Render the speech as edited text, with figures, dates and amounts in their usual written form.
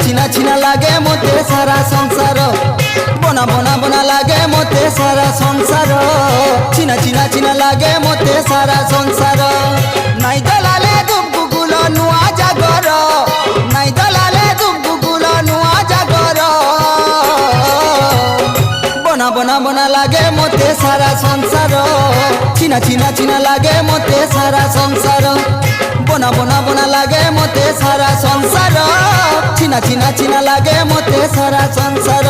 চিনা চিনা লাগে মতে সারা সংসার বনা বনা বনা লাগে মতে সারা সংসার চিনা চিনা চিনা লাগে মতে সারা সংসার নাই দলালে দুবগুল নুয়া জাগর নাই দলালে দুবগুল নুয়া জাগর বনা বনা বনা লাগে মতে সারা সংসার চিনা চিনা চিনা লাগে মতে সারা সংসার বনা বনা বনা লাগে মতে সারা সংসার চিনা চিনা চিনা লাগে মতে সারা সংসার।